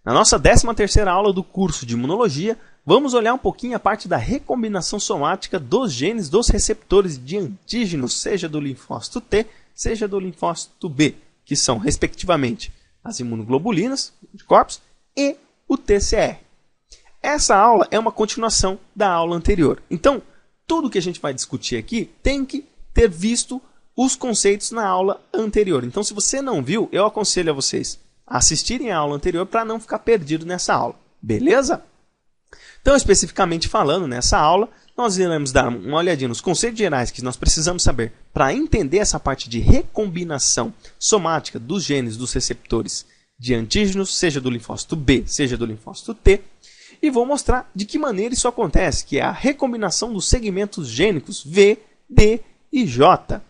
Na nossa 13ª aula do curso de Imunologia, vamos olhar um pouquinho a parte da recombinação somática dos genes dos receptores de antígenos, seja do linfócito T, seja do linfócito B, que são, respectivamente, as imunoglobulinas, anticorpos, e o TCR. Essa aula é uma continuação da aula anterior. Então, tudo que a gente vai discutir aqui tem que ter visto os conceitos na aula anterior. Então, se você não viu, eu aconselho a vocês a assistirem a aula anterior para não ficar perdido nessa aula. Beleza? Então, especificamente falando, nessa aula, nós iremos dar uma olhadinha nos conceitos gerais que nós precisamos saber para entender essa parte de recombinação somática dos genes dos receptores de antígenos, seja do linfócito B, seja do linfócito T, e vou mostrar de que maneira isso acontece, que é a recombinação dos segmentos gênicos V, D e J,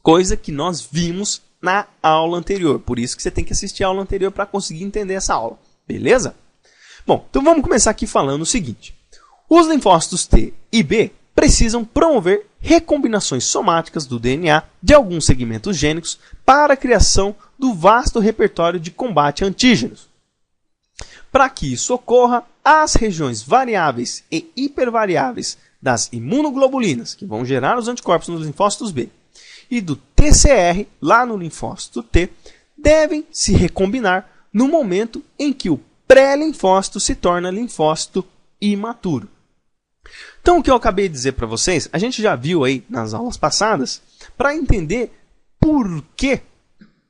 coisa que nós vimos na aula anterior. Por isso que você tem que assistir a aula anterior para conseguir entender essa aula. Beleza? Bom, então vamos começar aqui falando o seguinte. Os linfócitos T e B precisam promover recombinações somáticas do DNA de alguns segmentos gênicos para a criação do vasto repertório de combate a antígenos. Para que isso ocorra, as regiões variáveis e hipervariáveis das imunoglobulinas, que vão gerar os anticorpos nos linfócitos B, e do TCR, lá no linfócito T, devem se recombinar no momento em que o pré-linfócito se torna linfócito imaturo. Então, o que eu acabei de dizer para vocês, a gente já viu aí nas aulas passadas, para entender por que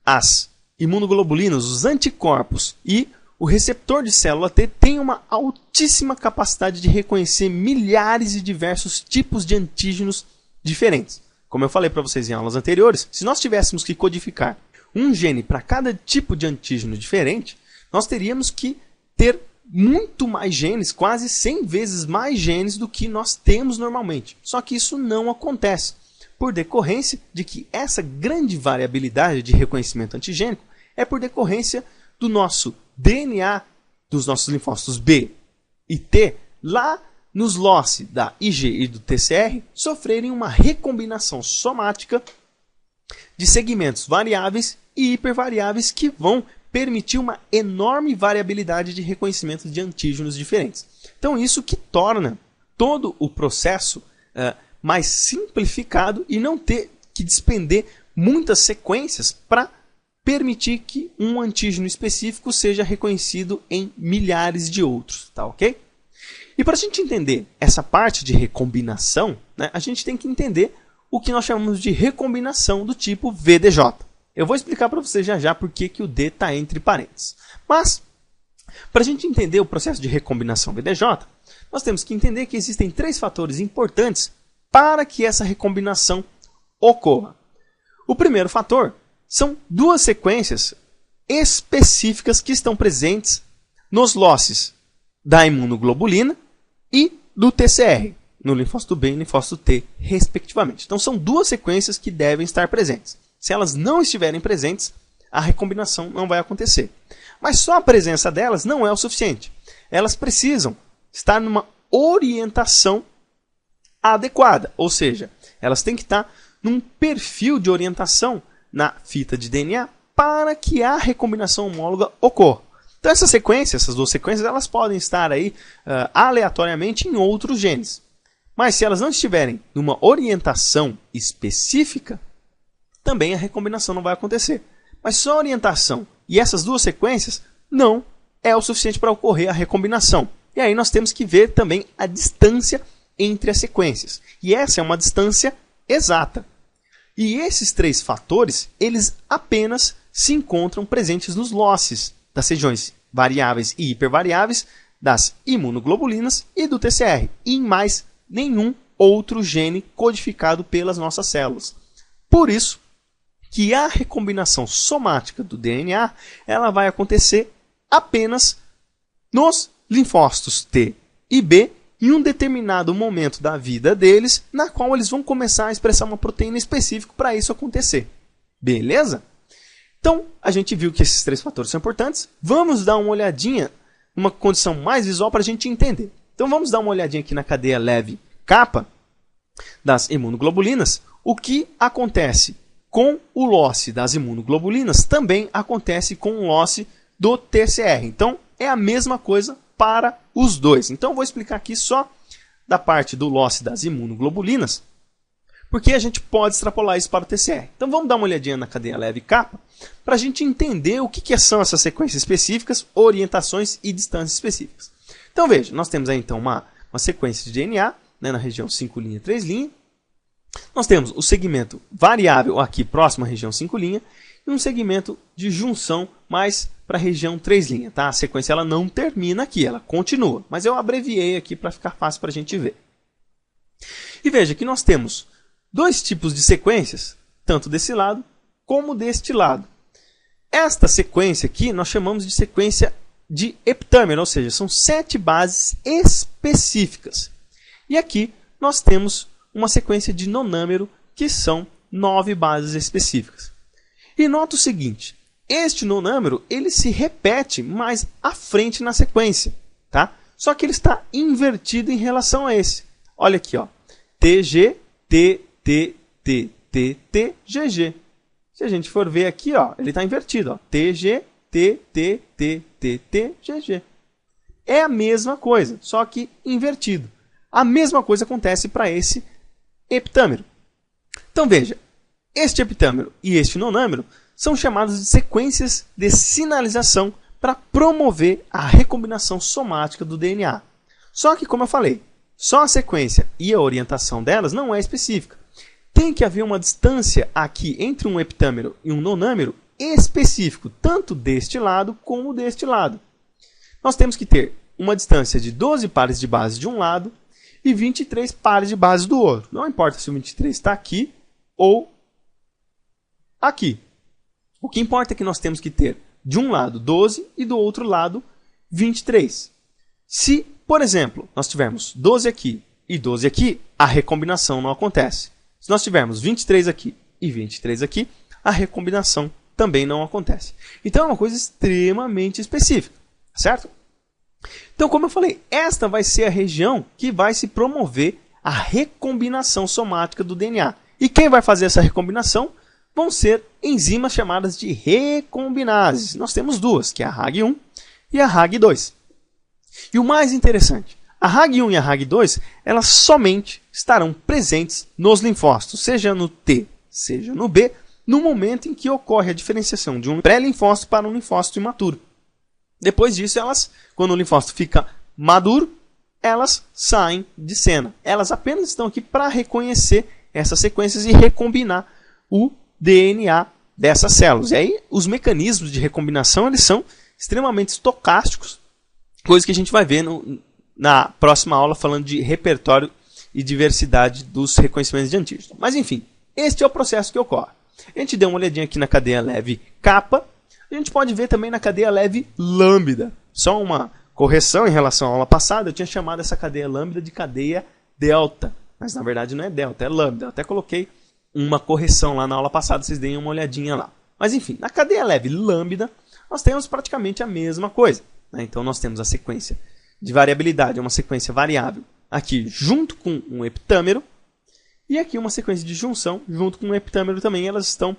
as imunoglobulinas, os anticorpos e o receptor de célula T tem uma altíssima capacidade de reconhecer milhares e diversos tipos de antígenos diferentes. Como eu falei para vocês em aulas anteriores, se nós tivéssemos que codificar um gene para cada tipo de antígeno diferente, nós teríamos que ter muito mais genes, quase 100 vezes mais genes do que nós temos normalmente. Só que isso não acontece, por decorrência de que essa grande variabilidade de reconhecimento antigênico é por decorrência do nosso DNA, dos nossos linfócitos B e T, lá nos loci da IG e do TCR, sofrerem uma recombinação somática de segmentos variáveis e hipervariáveis que vão permitir uma enorme variabilidade de reconhecimento de antígenos diferentes. Então, isso que torna todo o processo mais simplificado e não ter que despender muitas sequências para permitir que um antígeno específico seja reconhecido em milhares de outros, tá ok? E para a gente entender essa parte de recombinação, né, a gente tem que entender o que nós chamamos de recombinação do tipo VDJ. Eu vou explicar para vocês já por que o D está entre parênteses. Mas, para a gente entender o processo de recombinação VDJ, nós temos que entender que existem 3 fatores importantes para que essa recombinação ocorra. O primeiro fator são 2 sequências específicas que estão presentes nos locis da imunoglobulina e do TCR, no linfócito B e linfócito T, respectivamente. Então, são 2 sequências que devem estar presentes. Se elas não estiverem presentes, a recombinação não vai acontecer. Mas só a presença delas não é o suficiente. Elas precisam estar numa orientação adequada, ou seja, elas têm que estar num perfil de orientação na fita de DNA para que a recombinação homóloga ocorra. Então essas 2 sequências, elas podem estar aí aleatoriamente em outros genes. Mas se elas não estiverem numa orientação específica, também a recombinação não vai acontecer. Mas só a orientação e essas 2 sequências não é o suficiente para ocorrer a recombinação. E aí nós temos que ver também a distância entre as sequências. E essa é uma distância exata. E esses 3 fatores, eles apenas se encontram presentes nos locis das regiões variáveis e hipervariáveis das imunoglobulinas e do TCR, e em mais nenhum outro gene codificado pelas nossas células. Por isso que a recombinação somática do DNA ela vai acontecer apenas nos linfócitos T e B em um determinado momento da vida deles, na qual eles vão começar a expressar uma proteína específica para isso acontecer. Beleza? Então, a gente viu que esses 3 fatores são importantes. Vamos dar uma olhadinha numa condição mais visual para a gente entender. Então, vamos dar uma olhadinha aqui na cadeia leve kappa das imunoglobulinas. O que acontece com o loci das imunoglobulinas também acontece com o loci do TCR. Então, é a mesma coisa para os dois. Então eu vou explicar aqui só da parte do loss das imunoglobulinas, porque a gente pode extrapolar isso para o TCR. Então vamos dar uma olhadinha na cadeia leve kappa, para a gente entender o que são essas sequências específicas, orientações e distâncias específicas. Então veja, nós temos aí então uma sequência de DNA, né, na região 5', 3'. Nós temos o segmento variável aqui próximo à região 5', e um segmento de junção mais para a região 3'. Tá? A sequência ela não termina aqui, ela continua. Mas eu abreviei aqui para ficar fácil para a gente ver. E veja que nós temos dois tipos de sequências, tanto desse lado como deste lado. Esta sequência aqui nós chamamos de sequência de heptâmero, ou seja, são 7 bases específicas. E aqui nós temos uma sequência de nonâmero, que são 9 bases específicas. E nota o seguinte, este nonâmero ele se repete mais à frente na sequência, tá? Só que ele está invertido em relação a esse. Olha aqui, ó, TG, T, T, T, T, T, GG. Se a gente for ver aqui, ó, ele está invertido, ó, TG, T, T, T, T, T, GG. É a mesma coisa, só que invertido. A mesma coisa acontece para esse heptâmero. Então veja, este heptâmero e este nonâmero são chamados de sequências de sinalização para promover a recombinação somática do DNA. Só que, como eu falei, só a sequência e a orientação delas não é específica. Tem que haver uma distância aqui entre um heptâmero e um nonâmero específico, tanto deste lado como deste lado. Nós temos que ter uma distância de 12 pares de bases de um lado e 23 pares de bases do outro. Não importa se o 23 está aqui ou aqui. O que importa é que nós temos que ter de um lado 12 e do outro lado 23. Se, por exemplo, nós tivermos 12 aqui e 12 aqui, a recombinação não acontece. Se nós tivermos 23 aqui e 23 aqui, a recombinação também não acontece. Então é uma coisa extremamente específica, certo? Então, como eu falei, esta vai ser a região que vai se promover a recombinação somática do DNA. E quem vai fazer essa recombinação vão ser enzimas chamadas de recombinases. Nós temos duas, que é a RAG1 e a RAG2. E o mais interessante, a RAG1 e a RAG2, elas somente estarão presentes nos linfócitos, seja no T, seja no B, no momento em que ocorre a diferenciação de um pré-linfócito para um linfócito imaturo. Depois disso, quando o linfócito fica maduro, elas saem de cena. Elas apenas estão aqui para reconhecer essas sequências e recombinar o DNA dessas células. E aí, os mecanismos de recombinação eles são extremamente estocásticos, coisa que a gente vai ver na próxima aula falando de repertório e diversidade dos reconhecimentos de antígeno. Mas enfim, este é o processo que ocorre. A gente deu uma olhadinha aqui na cadeia leve kappa. A gente pode ver também na cadeia leve lambda. Só uma correção em relação à aula passada, eu tinha chamado essa cadeia lambda de cadeia delta. Mas na verdade não é delta, é lambda. Eu até coloquei uma correção lá na aula passada, vocês deem uma olhadinha lá. Mas enfim, na cadeia leve lambda, nós temos praticamente a mesma coisa. Né? Então nós temos a sequência de variabilidade, é uma sequência variável aqui junto com um heptâmero. E aqui uma sequência de junção junto com um heptâmero também. Elas estão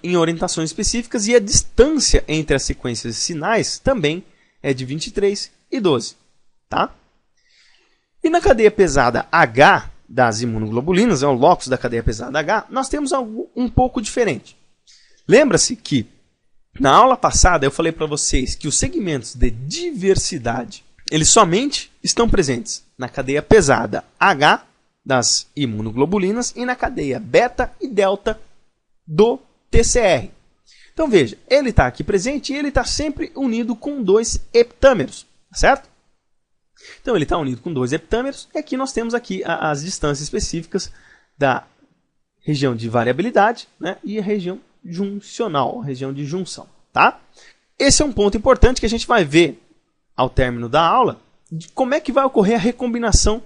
em orientações específicas e a distância entre as sequências de sinais também é de 23 e 12. Tá? E na cadeia pesada H das imunoglobulinas, é o locus da cadeia pesada H, nós temos algo um pouco diferente. Lembra-se que na aula passada eu falei para vocês que os segmentos de diversidade eles somente estão presentes na cadeia pesada H das imunoglobulinas e na cadeia beta e delta do TCR. Então veja, ele está aqui presente e ele está sempre unido com 2 heptâmeros, certo? Então ele está unido com 2 heptâmeros e aqui nós temos aqui as distâncias específicas da região de variabilidade, né, e a região juncional, a região de junção. Tá? Esse é um ponto importante que a gente vai ver ao término da aula, de como é que vai ocorrer a recombinação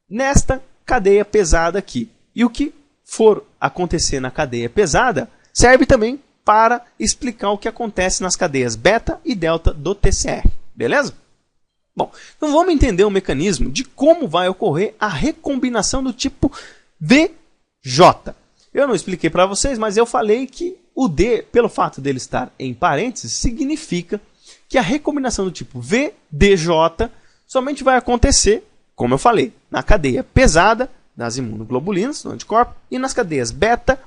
nesta cadeia pesada aqui. E o que for acontecer na cadeia pesada serve também para explicar o que acontece nas cadeias beta e delta do TCR. Beleza? Bom, então vamos entender o mecanismo de como vai ocorrer a recombinação do tipo VJ. Eu não expliquei para vocês, mas eu falei que o D, pelo fato dele estar em parênteses, significa que a recombinação do tipo VDJ somente vai acontecer, como eu falei, na cadeia pesada das imunoglobulinas, do anticorpo, e nas cadeias beta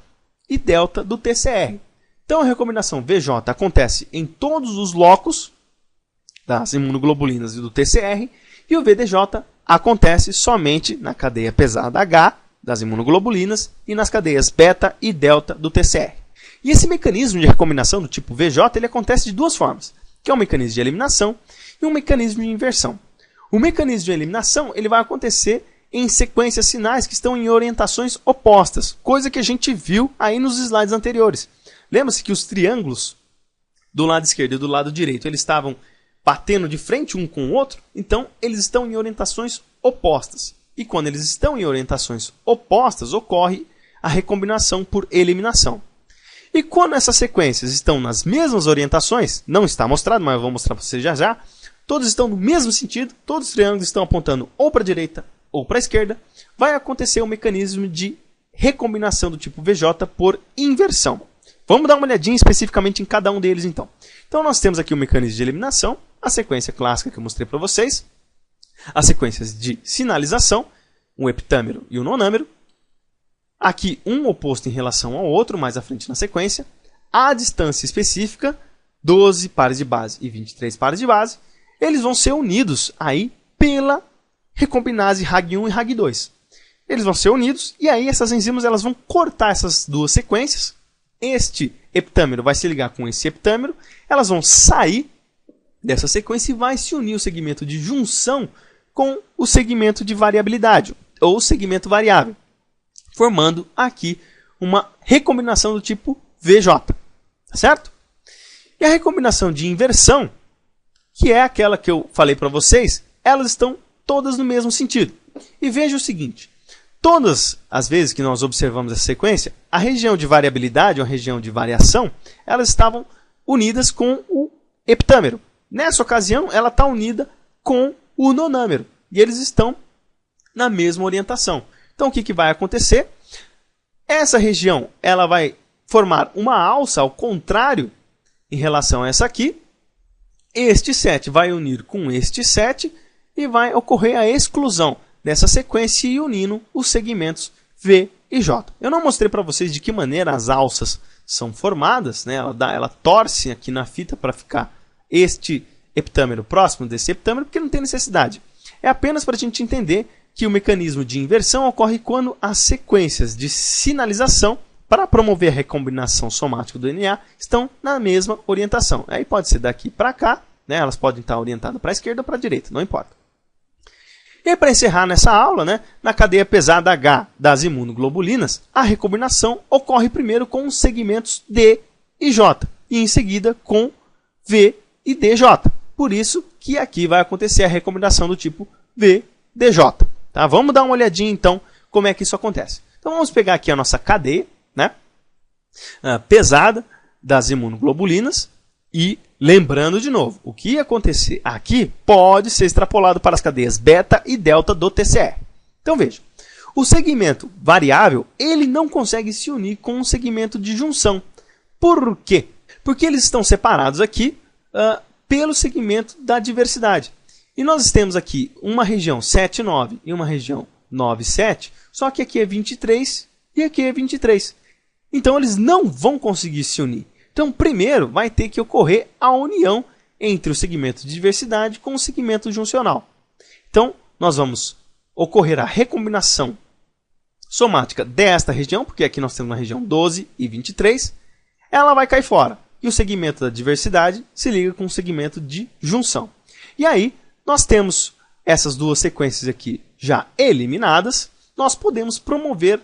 e delta do TCR. Então a recombinação VJ acontece em todos os locos das imunoglobulinas e do TCR, e o VDJ acontece somente na cadeia pesada H das imunoglobulinas e nas cadeias beta e delta do TCR. E esse mecanismo de recombinação do tipo VJ ele acontece de duas formas, que é um mecanismo de eliminação e um mecanismo de inversão. O mecanismo de eliminação ele vai acontecer em sequências sinais que estão em orientações opostas, coisa que a gente viu aí nos slides anteriores. Lembra-se que os triângulos do lado esquerdo e do lado direito eles estavam batendo de frente um com o outro? Então, eles estão em orientações opostas. E quando eles estão em orientações opostas, ocorre a recombinação por eliminação. E quando essas sequências estão nas mesmas orientações, não está mostrado, mas eu vou mostrar para você já já, todos estão no mesmo sentido, todos os triângulos estão apontando ou para a direita ou para a esquerda, vai acontecer um mecanismo de recombinação do tipo VJ por inversão. Vamos dar uma olhadinha especificamente em cada um deles, então. Então, nós temos aqui o mecanismo de eliminação, a sequência clássica que eu mostrei para vocês, as sequências de sinalização, o heptâmero e o nonâmero, aqui um oposto em relação ao outro, mais à frente na sequência, a distância específica, 12 pares de base e 23 pares de base, eles vão ser unidos aí pela recombinase RAG1 e RAG2. Eles vão ser unidos e aí essas enzimas elas vão cortar essas duas sequências. Este heptâmero vai se ligar com esse heptâmero, elas vão sair dessa sequência e vai se unir o segmento de junção com o segmento de variabilidade, ou segmento variável, formando aqui uma recombinação do tipo VJ, tá certo? E a recombinação de inversão, que é aquela que eu falei para vocês, elas estão todas no mesmo sentido. E veja o seguinte, todas as vezes que nós observamos essa sequência, a região de variabilidade, ou a região de variação, elas estavam unidas com o heptâmero. Nessa ocasião, ela está unida com o nonâmero. E eles estão na mesma orientação. Então, o que vai acontecer? Essa região ela vai formar uma alça ao contrário em relação a essa aqui. Este 7 vai unir com este 7 e vai ocorrer a exclusão dessa sequência e unindo os segmentos V e J. Eu não mostrei para vocês de que maneira as alças são formadas, né? Ela torce aqui na fita para ficar este heptâmero próximo desse heptâmero, porque não tem necessidade. É apenas para a gente entender que o mecanismo de inversão ocorre quando as sequências de sinalização para promover a recombinação somática do DNA estão na mesma orientação. Aí pode ser daqui para cá, né? Elas podem estar orientadas para a esquerda ou para a direita, não importa. E para encerrar nessa aula, né, na cadeia pesada H das imunoglobulinas, a recombinação ocorre primeiro com os segmentos D e J, e em seguida com V e DJ. Por isso que aqui vai acontecer a recombinação do tipo VDJ. Tá? Vamos dar uma olhadinha então como é que isso acontece. Então vamos pegar aqui a nossa cadeia, né, pesada das imunoglobulinas e lembrando de novo, o que acontecer aqui pode ser extrapolado para as cadeias beta e delta do TCR. Então veja, o segmento variável ele não consegue se unir com o segmento de junção. Por quê? Porque eles estão separados aqui pelo segmento da diversidade. E nós temos aqui uma região 7,9 e uma região 9,7, só que aqui é 23 e aqui é 23. Então eles não vão conseguir se unir. Então primeiro vai ter que ocorrer a união entre o segmento de diversidade com o segmento juncional. Então nós vamos ocorrer a recombinação somática desta região, porque aqui nós temos uma região 12 e 23, ela vai cair fora. E o segmento da diversidade se liga com o segmento de junção. E aí, nós temos essas duas sequências aqui já eliminadas, nós podemos promover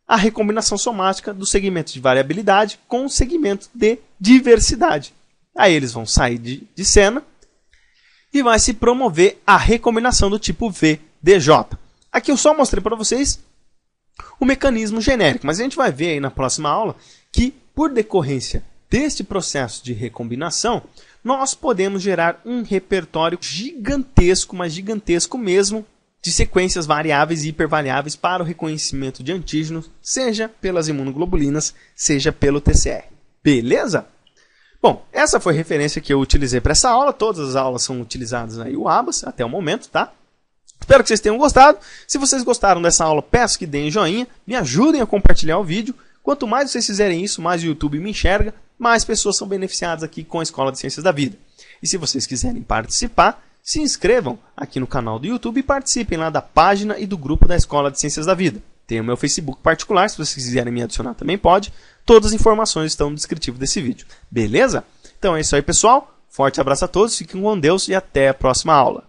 a recombinação somática do segmento de variabilidade com o segmento de diversidade. Aí eles vão sair de cena e vai se promover a recombinação do tipo VDJ. Aqui eu só mostrei para vocês o mecanismo genérico, mas a gente vai ver aí na próxima aula que, por decorrência deste processo de recombinação, nós podemos gerar um repertório gigantesco, mas gigantesco mesmo, de sequências variáveis e hipervariáveis para o reconhecimento de antígenos, seja pelas imunoglobulinas, seja pelo TCR. Beleza? Bom, Bom, essa foi a referência que eu utilizei para essa aula. Todas as aulas são utilizadas aí o Abas até o momento, tá? Espero que vocês tenham gostado. Se vocês gostaram dessa aula, peço que deem joinha, me ajudem a compartilhar o vídeo. Quanto mais vocês fizerem isso, mais o YouTube me enxerga, mais pessoas são beneficiadas aqui com a Escola de Ciências da Vida. E se vocês quiserem participar, se inscrevam aqui no canal do YouTube e participem lá da página e do grupo da Escola de Ciências da Vida. Tem o meu Facebook particular, se vocês quiserem me adicionar também pode. Todas as informações estão no descritivo desse vídeo. Beleza? Então é isso aí, pessoal. Forte abraço a todos, fiquem com Deus e até a próxima aula.